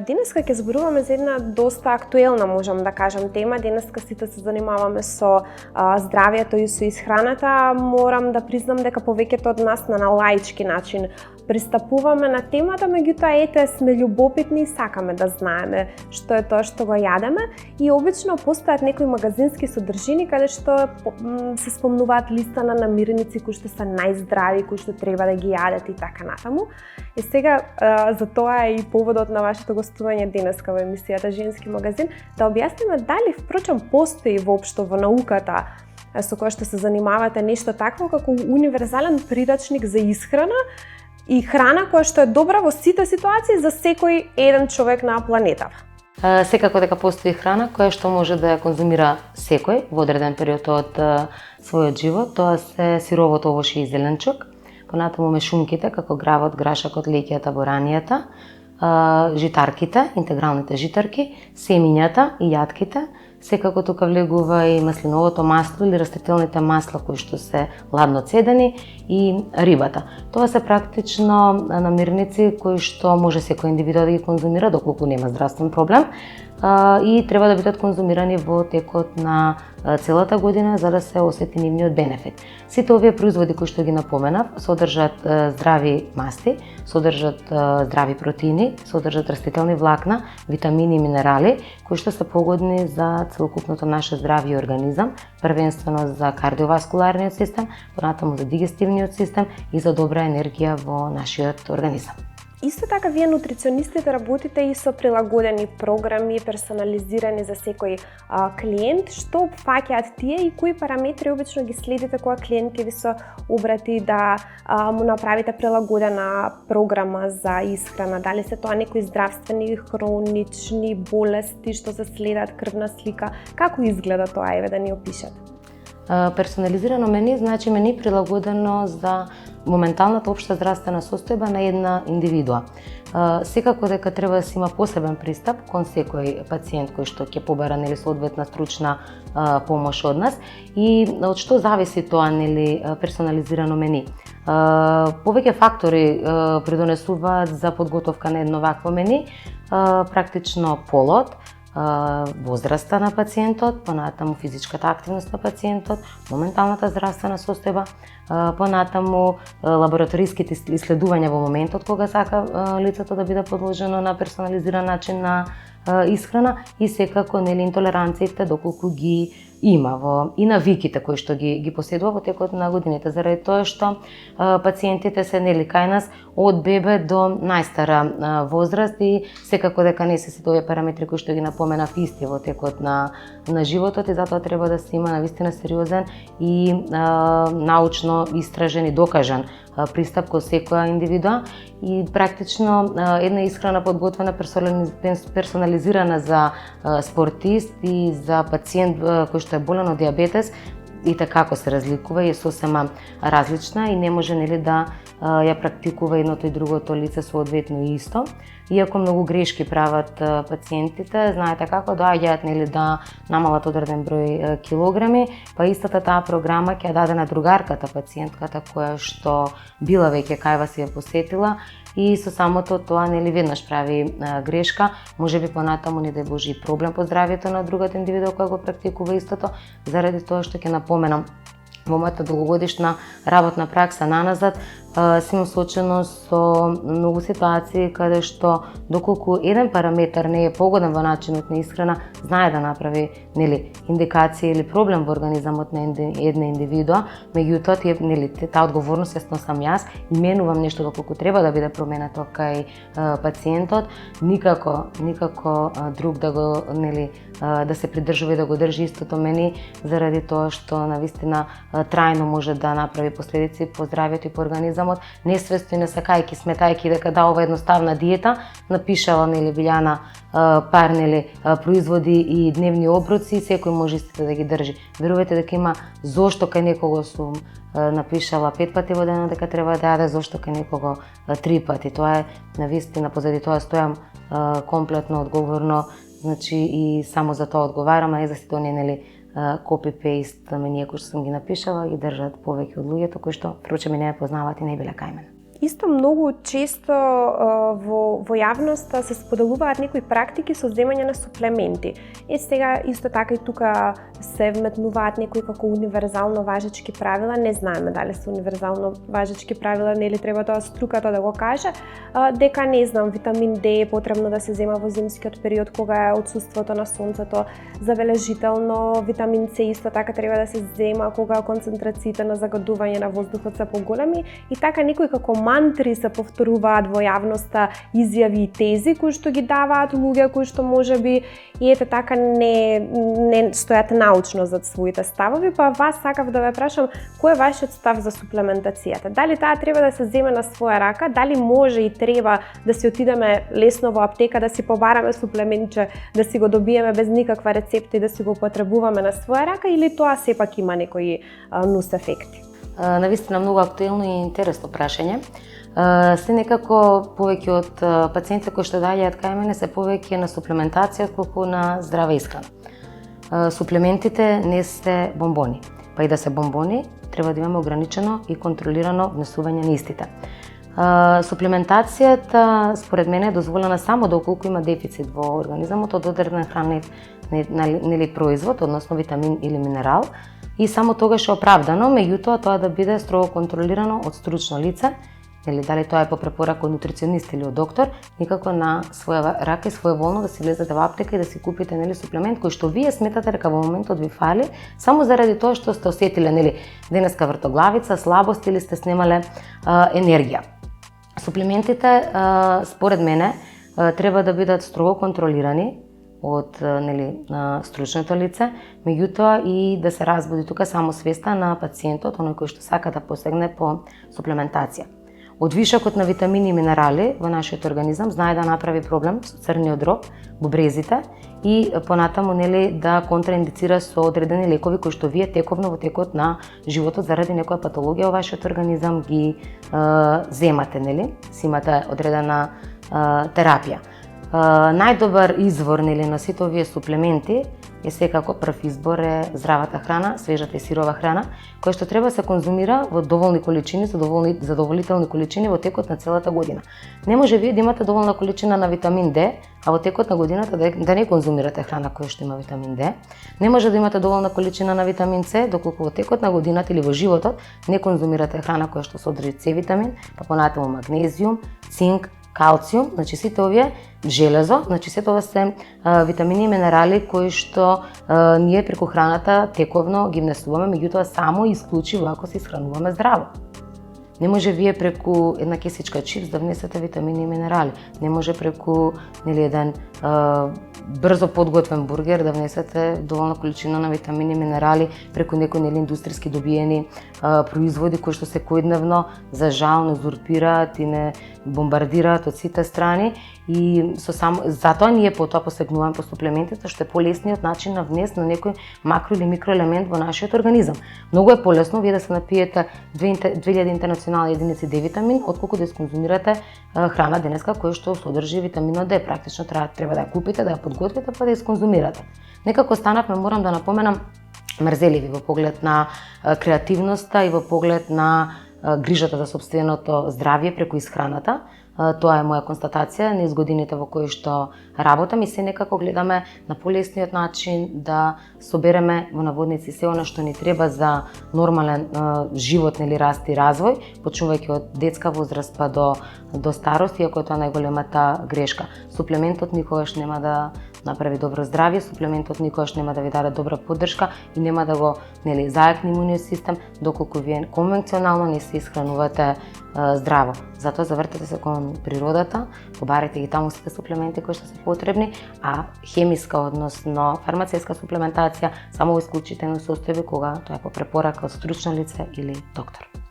Денеска ќе зборуваме за една доста актуелна, можам да кажам, тема. Денеска сите се занимаваме со здравјето и со исхраната. Морам да признам дека повеќето од нас на лаички начин пристапуваме на темата, меѓутоа ете сме љубопитни и сакаме да знаеме што е тоа што го јадеме и обично постојат некои магазински содржини каде што се спомнуваат листа на намирници кои што се најздрави, кои што треба да ги јадете и така натаму. И сега за тоа е и поводот на вашето гостување денеска во емисијата Женски магазин, да објасниме дали впрочем постои воопшто во науката со која што се занимавате нешто такво како универзален прирачник за исхрана и храна која што е добра во сите ситуации за секој еден човек на планетава. Секако дека постои храна која што може да ја конзумира секој во одреден период од својот живот, тоа се сировото овошје и зеленчук, понатаму мешумките како гравот, грашакот, леќијата, боранијата, житарките, интегралните житарки, семињата и јатките. Секако тука влегува и маслиновото масло или растителните масла кои што се ладно цедени и рибата. Тоа се практично намирници кои што може секој индивидуум да ги конзумира доколку нема здравствен проблем и треба да бидат конзумирани во текот на целата година за да се осети нивниот бенефит. Сите овие производи кои што ги напоменав содржат здрави масти, содржат здрави протеини, содржат растителни влакна, витамини и минерали кои што се погодни за целокупното наше здравје и организам, првенствено за кардиоваскуларниот систем, понатаму за дигестивниот систем и за добра енергија во нашиот организам. Исто така, вие нутриционистите работите и со прилагодени програми, персонализирани за секој клиент. Што опфаќаат тие и кои параметри обично ги следите кога клиент ќе ви се обрати да му направите прилагодена програма за исхрана? Дали се тоа некои здравствени, хронични болести што се следат, крвна слика? Како изгледа тоа? Еве да ни опишете. Персонализирано меню значи меню прилагодено за моменталната општа здравствена состојба на една индивидуа. Секако дека треба да се има посебен пристап кон секој пациент кој што ќе побара нели соодветна стручна помош од нас и од што зависи тоа нели персонализирано меню. Повеќе фактори придонесуваат за подготовка на едно вакво меню, практично полот, возраста на пациентот, понатаму физичката активност на пациентот, моменталната здравствена состојба, понатаму лабораториските исследувања во моментот кога сака лицето да биде подложено на персонализиран начин на исхрана и секако нели интолеранциите доколку ги има и навиките кои што ги поседува во текот на годините, заради тоа што пациентите се нели кај нас од бебе до најстара возраст и секако дека не се сите овие параметри кои што ги напоменав исти во текот на животот и затоа треба да се има навистина сериозен и научно истражен и докажан пристап кон секоја индивидуа и практично една исхрана подготвена персонализирана за спортист и за пациент кој што е болен од диабетес и така како се разликува и е сосема различна и не може нели да ја практикува едното и другото лице соодветно исто. Иако многу грешки прават пациентите, знаете како доаѓаат нели да намалат одреден број килограми, па истата таа програма ќе даде на другарката пациентката која што била веќе кај вас и ја посетила и со самото тоа нели веднаш прави грешка, можеби понатаму не дај Боже и проблем по здравјето на другата индивидуа која го практикува истото, заради тоа што ќе напоменам во мојата долгогодишна работна пракса наназад сум соочено со многу ситуации каде што доколку еден параметар не е погоден во начинот на исхрана, знае да направи нели индикација или проблем во организамот на една индивидуа, меѓутоа нели таа одговорност ја сносам јас и менувам нешто доколку треба да биде променето кај пациентот, никако друг да го нели да се придржува и да го држи истото меню заради тоа што навистина трајно може да направи последици по здравјето и по организамот, несвесно и не сакајќи, сметајќи дека да ова едноставна диета, напишала нели Билјана пар нели производи и дневни оброци, секој може истите да ги држи. Верувајте дека има зошто кај некого сум напишала 5 пати во денот дека треба да јаде, зошто кај некого 3 пати. Тоа е навистина, позади тоа стојам комплетно одговорно, значи и само за тоа одговарам, а не за сите оние нели копи-пейст менија кои што сум ги напишала и држат повеќе од луѓето кои што впрочем и не ја познаваат и не биле кај мене. Исто многу често во јавноста се споделуваат некои практики со земање на суплементи. Сега исто така и тука се вметнуваат некои како универзално важечки правила, не знаеме дали се универзално важечки правила, нели треба тоа струката да го каже, дека не знам, витамин D е потребно да се зема во зимскиот период кога е отсуството на сонцето забележително, витамин С исто така треба да се зема кога концентрациите на загадување на воздухот се поголеми и така некои како мантри се повторуваат во јавноста, изјави и тези кои што ги даваат луѓе кои што можеби и ете така не стојат научно зад своите ставови, па вас сакав да ве прашам кој е вашиот став за суплементацијата? Дали таа треба да се земе на своја рака? Дали може и треба да си отидеме лесно во аптека да си побараме суплементче, да си го добиеме без никаква рецепта и да си го употребуваме на своја рака или тоа сепак има некои нус ефекти? Навистина многу актуелно и интересно прашање. Се некако повеќе од пациентите кои што доаѓаат кај мене се повеќе на суплементација отколку на здрава исхрана. Суплементите не се бомбони, па и да се бомбони треба да имаме ограничено и контролирано внесување на истите. Суплементацијата според мене е дозволена само доколку има дефицит во организмот од одреден хранен нели производ, односно витамин или минерал, и само тогаш е оправдано, меѓутоа тоа да биде строго контролирано од стручно лице, или дали тоа е по препорака од нутриционист или од доктор, никако на своја рака и своеволно да си влезете во аптека и да си купите нели суплемент кој што вие сметате дека во моментот ви фали, само заради тоа што сте осетиле нели денеска вртоглавица, слабост или сте снемале енергија. Суплементите според мене треба да бидат строго контролирани од нели стручното лице, меѓутоа и да се разбуди тука само свеста на пациентот, оној кој што сака да посегне по суплементација. Од вишокот на витамини и минерали во нашиот организам знае да направи проблем со црниот дроб, бубрезите и понатаму нели да контраиндицира со одредени лекови кои што вие тековно во текот на животот заради некоја патологија во вашиот организам ги земате, нели? Си имате одредена терапија. Најдобар извор нели на сите овие суплементи е секако прв избор е здравата храна, свежата и сирова храна, која што треба се конзумира во доволни количини, задоволителни количини во текот на целата година. Не може вие да имате доволна количина на витамин D, а во текот на годината да не конзумирате храна која што има витамин D. Не може да имате доволна количина на витамин С, доколку во текот на годината или во животот не конзумирате храна која што содржи С витамин, па понатаму магнезиум, цинк, калциум, значи сите овие железо, значи сите ова се витамини и минерали кои што ние преку храната тековно ги внесуваме, меѓутоа само и исклучиво ако се исхрануваме здраво. Не може вие преку една кесичка чипс да внесете витамини и минерали. Не може преку нели еден брзо подготвен бургер да внесете доволна количина на витамини и минерали преку некои нели индустријски добиени производи кои што секојдневно за жал не узурпираат и не бомбардираат од сите страни и затоа ние потоа посегнуваме по суплементите што е полесниот начин на внес на некој макро или микроелемент во нашиот организам. Многу е полесно вие да се напиете 2000 интернационални единици D витамин отколку да исконзумирате храна денеска која што содржи витаминот D. Практично треба да ја купите, да ја подготвите па да ја исконзумирате. Некако станавме, морам да напоменам, мрзеливи во поглед на креативноста и во поглед на грижата за сопственото здравје преку исхраната. Тоа е моја констатација низ годините во кои што работам и се некако гледаме на полесниот начин да собереме во наводници се она што ни треба за нормален живот нели раст и развој, почнувајќи од детска возраст па до старост, иако тоа е најголемата грешка. Суплементот никогаш нема да направи добро здравје, суплементот никогаш нема да ви даде добра поддршка и нема да го нели зајакне имуниот систем доколку вие конвенционално не се исхранувате здраво. Затоа завртете се кон природата, побарете ги таму сите суплементи кои што се потребни, а хемиска, односно фармацевска суплементација само во исклучителни состојби кога тоа е по препорака од стручно лице или доктор.